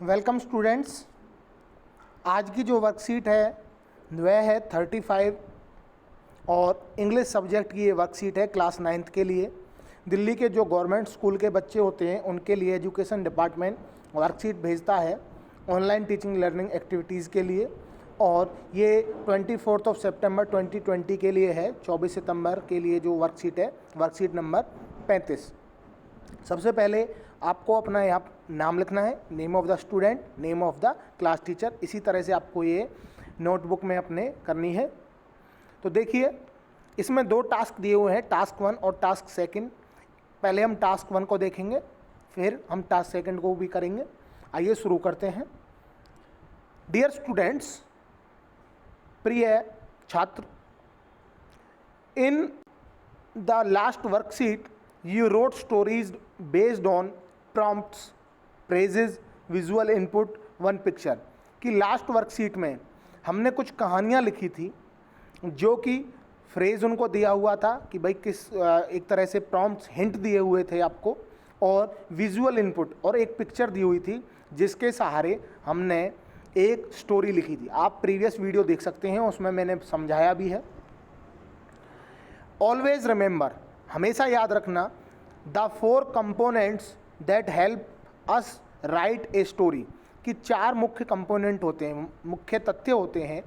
Welcome students. आज की जो वर्कशीट है वह है 35 और इंग्लिश सब्जेक्ट की ये वर्कशीट है क्लास 9th के लिए। दिल्ली के जो गवर्नमेंट स्कूल के बच्चे होते हैं उनके लिए एजुकेशन डिपार्टमेंट वर्कशीट भेजता है ऑनलाइन टीचिंग लर्निंग एक्टिविटीज़ के लिए, और ये 24 सितंबर 2020 के लिए है। 24 सितंबर के लिए जो वर्कशीट है वर्कशीट नंबर 35। सबसे पहले आपको अपना यहाँ नाम लिखना है, name of the student, name of the class teacher. इसी तरह से आपको ये नोटबुक में अपने करनी है। तो देखिए इसमें दो टास्क दिए हुए हैं, टास्क 1 और टास्क 2। पहले हम टास्क 1 को देखेंगे, फिर हम टास्क 2 को भी करेंगे। आइए शुरू करते हैं। डियर स्टूडेंट्स, प्रिय छात्र, in the last worksheet you wrote stories based on prompts, phrases, visual input, one picture। कि लास्ट वर्कशीट में हमने कुछ कहानियाँ लिखी थी जो कि फ्रेज उनको दिया हुआ था कि भाई किस एक तरह से प्रॉम्प्ट्स हिंट दिए हुए थे आपको, और विजुअल इनपुट और एक पिक्चर दी हुई थी जिसके सहारे हमने एक स्टोरी लिखी थी। आप प्रीवियस वीडियो देख सकते हैं, उसमें मैंने समझाया भी है। ऑलवेज रिमेंबर, हमेशा याद रखना, the 4 components that help us right a story. कि 4 मुख्य कंपोनेंट होते हैं, मुख्य तथ्य होते हैं,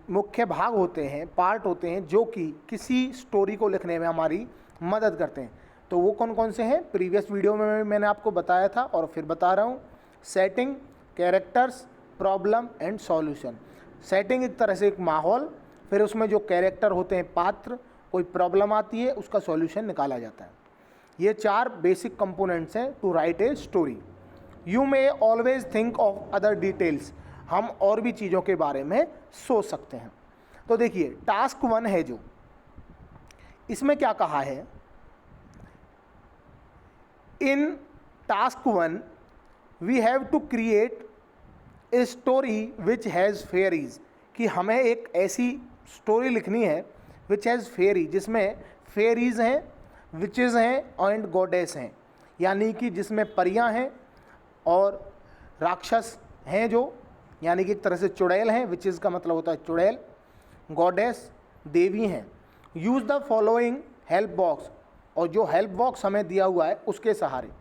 मुख्य भाग होते हैं, पार्ट होते हैं जो कि किसी स्टोरी को लिखने में हमारी मदद करते हैं। तो वो कौन कौन से हैं? प्रीवियस वीडियो में मैंने आपको बताया था और फिर बता रहा हूँ। Setting, characters, problem and solution. Setting एक तरह से एक माहौल, फिर उसमें जो कैरेक्टर होते हैं, पात्र, कोई प्रॉब्लम आती है उसका सॉल्यूशन निकाला जाता है। ये 4 बेसिक कंपोनेंट्स हैं to write a story. You may always think of other details, हम और भी चीज़ों के बारे में सोच सकते हैं। तो देखिए टास्क 1 है जो, इसमें क्या कहा है? In task 1 we have to create a story which has fairies. कि हमें एक ऐसी स्टोरी लिखनी है विच हैज़ फेयरी, जिसमें फेयरीज हैं, विचेज़ हैं एंड गॉडेस हैं। यानी कि जिसमें परियां हैं और राक्षस हैं, जो यानी कि एक तरह से चुड़ैल हैं। विचेज़ का मतलब होता है चुड़ैल, गॉडेस देवी हैं। Use the following help box, और जो हेल्प बॉक्स हमें दिया हुआ है उसके सहारे।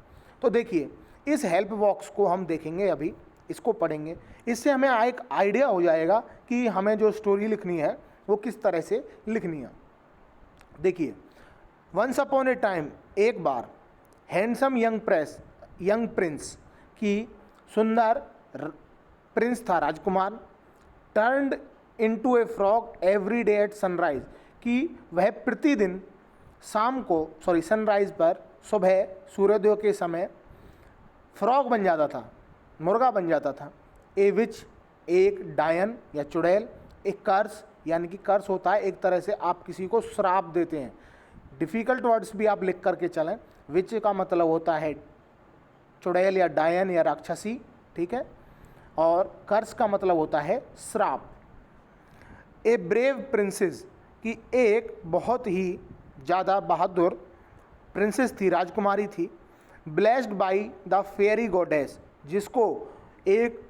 तो देखिए इस हेल्प बॉक्स को हम देखेंगे, अभी इसको पढ़ेंगे, इससे हमें एक आइडिया हो जाएगा कि हमें जो स्टोरी लिखनी है वो किस तरह से लिखनी है। देखिए, वंस अपॉन ए टाइम, एक बार, हैंडसम यंग प्रिंस, की सुंदर प्रिंस था, राजकुमार, turned into a frog every day at sunrise. कि वह प्रतिदिन शाम को, सनराइज पर, सुबह सूर्योदय के समय फ्रॉग बन जाता था, मुर्गा बन जाता था। ए विच, एक डायन या चुड़ैल, एक कर्स, यानी कि कर्स होता है एक तरह से आप किसी को श्राप देते हैं। डिफ़िकल्ट वर्ड्स भी आप लिख करके चलें। विच का मतलब होता है चुड़ैल या डायन या राक्षसी, ठीक है, और कर्स का मतलब होता है श्राप। ए ब्रेव प्रिंसेस, कि एक बहुत ही ज़्यादा बहादुर प्रिंसेस थी, राजकुमारी थी। Blessed by the fairy goddess, जिसको एक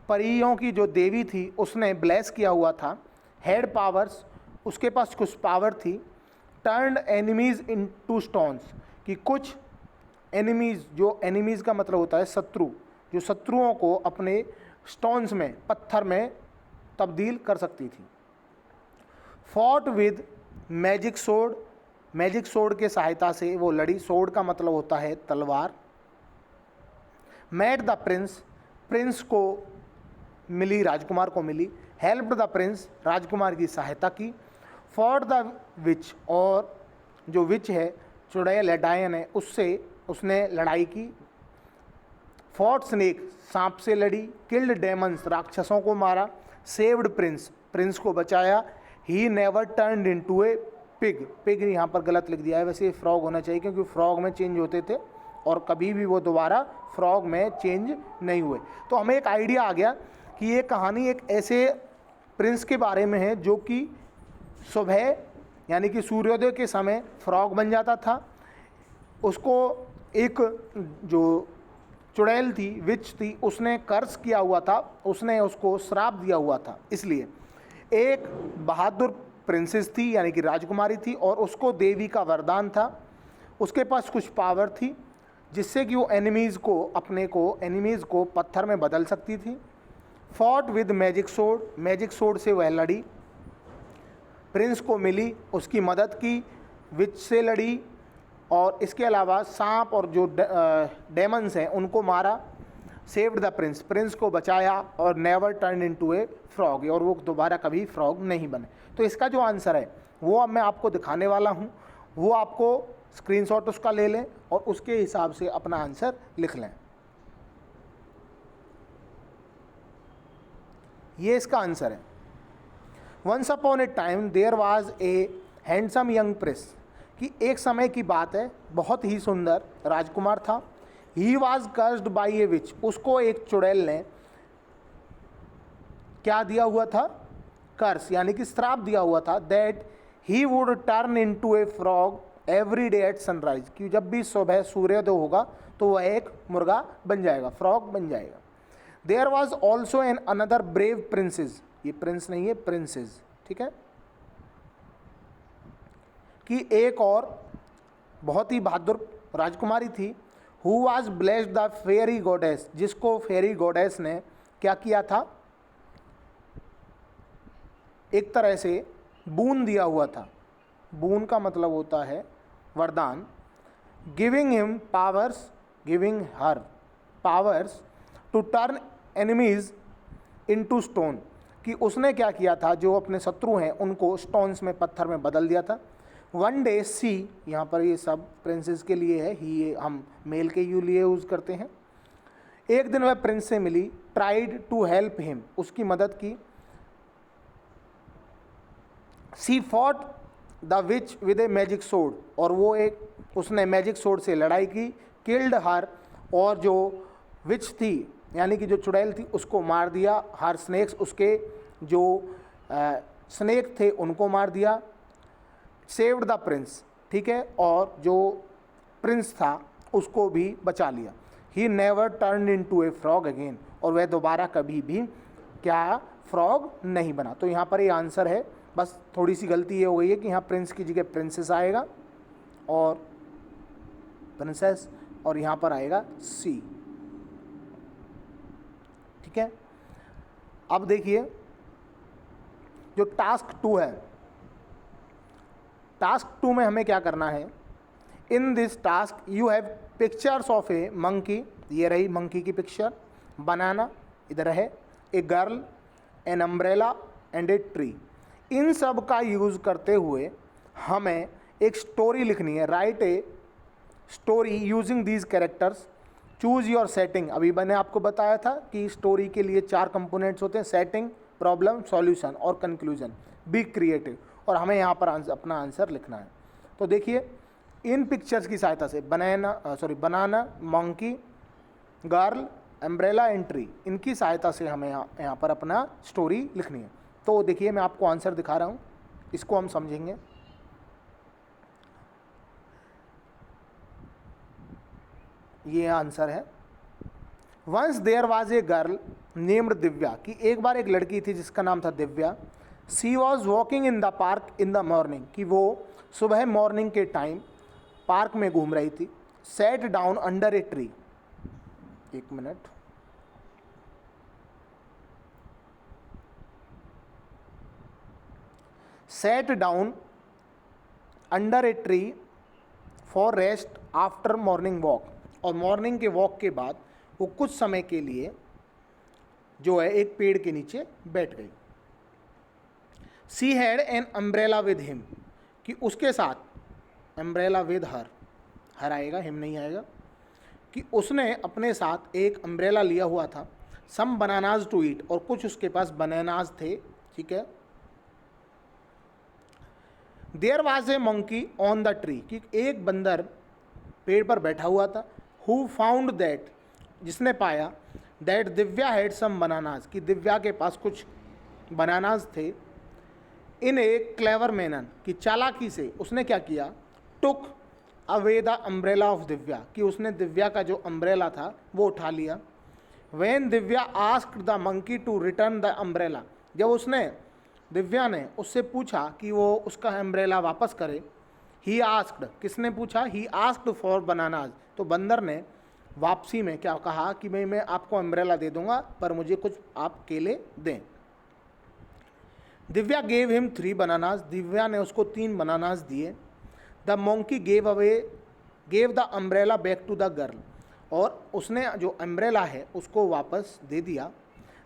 परियों की जो देवी थी उसने ब्लेस किया हुआ था। हेड पावर्स, उसके पास कुछ पावर थी। Turned enemies into stones, कि कुछ एनिमीज़, जो एनिमीज़ का मतलब होता है शत्रु, जो शत्रुओं को अपने स्टोन्स में, पत्थर में तब्दील कर सकती थी। Fought with magic sword, magic sword के सहायता से वो लड़ी। सोर्ड का मतलब होता है तलवार। मेट द प्रिंस, प्रिंस को मिली, राजकुमार को मिली। हेल्प्ड द प्रिंस, राजकुमार की सहायता की। फॉट द विच, और जो विच है, चुड़ैल है, डायन है, उससे उसने लड़ाई की। फॉट स्नेक, सांप से लड़ी। किल्ड डेमन्स, राक्षसों को मारा। सेव्ड प्रिंस, प्रिंस को बचाया। He never turned into A pig, pig यहाँ पर गलत लिख दिया है, वैसे फ्रॉग होना चाहिए क्योंकि फ्रॉग में चेंज होते थे और कभी भी वो दोबारा फ्रॉग में चेंज नहीं हुए। तो हमें एक आइडिया आ गया कि ये कहानी एक ऐसे प्रिंस के बारे में है जो कि सुबह यानी कि सूर्योदय के समय फ्रॉग बन जाता था। उसको एक जो चुड़ैल थी विच थी, उसने कर्स किया हुआ था, उसने उसको श्राप दिया हुआ था। इसलिए एक बहादुर प्रिंसेस थी यानी कि राजकुमारी थी, और उसको देवी का वरदान था, उसके पास कुछ पावर थी जिससे कि वो एनिमीज़ को पत्थर में बदल सकती थी। फॉट विद मैजिक सोर्ड से वह लड़ी, प्रिंस को मिली, उसकी मदद की, विच से लड़ी, और इसके अलावा सांप और जो डेमन्स हैं उनको मारा। सेव्ड द प्रिंस को बचाया, और never turn into a frog, और वो दोबारा कभी फ्रॉग नहीं बने। तो इसका जो आंसर है वो अब मैं आपको दिखाने वाला हूँ, वो आपको स्क्रीनशॉट उसका ले लें और उसके हिसाब से अपना आंसर लिख लें। ये इसका आंसर है। Once upon a time there was a handsome young prince, कि एक समय की बात है, बहुत ही सुंदर राजकुमार था। ही वॉज कर्स्ड बाई ए विच, उसको एक चुड़ैल ने क्या दिया हुआ था, कर्स यानी कि श्राप दिया हुआ था, that he would turn into a frog every day at sunrise, कि जब भी सुबह सूर्योदय होगा तो वह एक मुर्गा बन जाएगा, फ्रॉग बन जाएगा। There was also an another brave princess, ये प्रिंस नहीं है प्रिंसेस, ठीक है, कि एक और बहुत ही बहादुर राजकुमारी थी। Who was blessed the fairy goddess, जिसको फेरी गॉडेस ने क्या किया था, एक तरह से बून दिया हुआ था। बून का मतलब होता है वरदान। Giving her powers to turn enemies into stone, कि उसने क्या किया था, जो अपने शत्रु हैं उनको स्टोन्स में, पत्थर में बदल दिया था। वन डे सी, यहाँ पर ये सब प्रिंसेस के लिए है, ही हम मेल के यू लिए यूज़ करते हैं। एक दिन वह प्रिंस से मिली, ट्राइड टू हेल्प हिम, उसकी मदद की। She fought the witch with a magic sword, और उसने मैजिक सोर्ड से लड़ाई की। किल्ड हर, और जो विच थी यानी कि जो चुड़ैल थी उसको मार दिया। हर स्नेक्स, उसके जो स्नेक थे उनको मार दिया। सेव्ड द प्रिंस, ठीक है, और जो प्रिंस था उसको भी बचा लिया। He never turn into a frog again, और वह दोबारा कभी भी क्या फ्रॉग नहीं बना। तो यहाँ पर ये आंसर है। बस थोड़ी सी गलती ये हो गई है कि यहाँ प्रिंस की जगह प्रिंसेस आएगा और प्रिंसेस, और यहाँ पर आएगा सी, ठीक है। अब देखिए जो टास्क 2 है, टास्क 2 में हमें क्या करना है। In this task you have pictures of a monkey, ये रही मंकी की पिक्चर, बनाना इधर है, a girl, an umbrella and a tree. इन सब का यूज़ करते हुए हमें एक स्टोरी लिखनी है। Right a story using these characters, choose your setting. अभी मैंने आपको बताया था कि स्टोरी के लिए 4 कंपोनेंट्स होते हैं, सेटिंग, प्रॉब्लम, सॉल्यूशन और कंक्लूजन। बी क्रिएटिव, और हमें यहाँ पर अपना आंसर लिखना है। तो देखिए इन पिक्चर्स की सहायता से बनाना, monkey, girl, umbrella and tree, इनकी सहायता से हमें यहाँ पर अपना स्टोरी लिखनी है। तो देखिए मैं आपको आंसर दिखा रहा हूँ, इसको हम समझेंगे। ये आंसर है। Once there was a girl named Divya, कि एक बार एक लड़की थी जिसका नाम था Divya. She was walking in the park in the morning, कि वो सुबह मॉर्निंग के टाइम पार्क में घूम रही थी। Set down under a tree, एक minute, set down under a tree for rest after morning walk, और मॉर्निंग के वॉक के बाद वो कुछ समय के लिए जो है एक पेड़ के नीचे बैठ गई। She had an umbrella with him, कि उसके साथ, अम्ब्रेला विद हर आएगा, हिम नहीं आएगा, कि उसने अपने साथ एक अम्ब्रेला लिया हुआ था। सम बनानाज टू ईट, और कुछ उसके पास बनानाज थे, ठीक है। There was a monkey on the tree, कि एक बंदर पेड़ पर बैठा हुआ था। हु फाउंड दैट, जिसने पाया, that Divya had some bananas, कि दिव्या के पास कुछ बनानाज थे। इन ए क्लेवर मैनर, कि चालाकी से उसने क्या किया, took away the umbrella of Divya, कि उसने दिव्या का जो अम्ब्रेला था वो उठा लिया। When Divya asked the monkey to return the umbrella, जब उसने दिव्या ने उससे पूछा कि वो उसका अम्ब्रेला वापस करे, ही आस्क्ड, किसने पूछा, ही आस्क्ड फॉर बनानाज, तो बंदर ने वापसी में क्या कहा कि मैं आपको अम्ब्रेला दे दूंगा पर मुझे कुछ आप केले दें। Divya gave him 3 bananas, Divya ने उसको 3 बनानाज दिए। The monkey gave the umbrella back to the girl, और उसने जो अम्ब्रेला है उसको वापस दे दिया।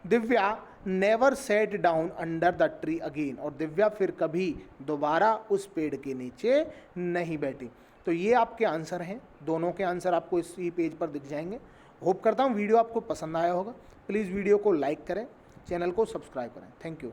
Divya never set down under the tree again, और दिव्या फिर कभी दोबारा उस पेड़ के नीचे नहीं बैठी। तो ये आपके आंसर हैं, दोनों के आंसर आपको इसी पेज पर दिख जाएंगे। होप करता हूँ वीडियो आपको पसंद आया होगा। प्लीज़ वीडियो को लाइक करें, चैनल को सब्सक्राइब करें। Thank you.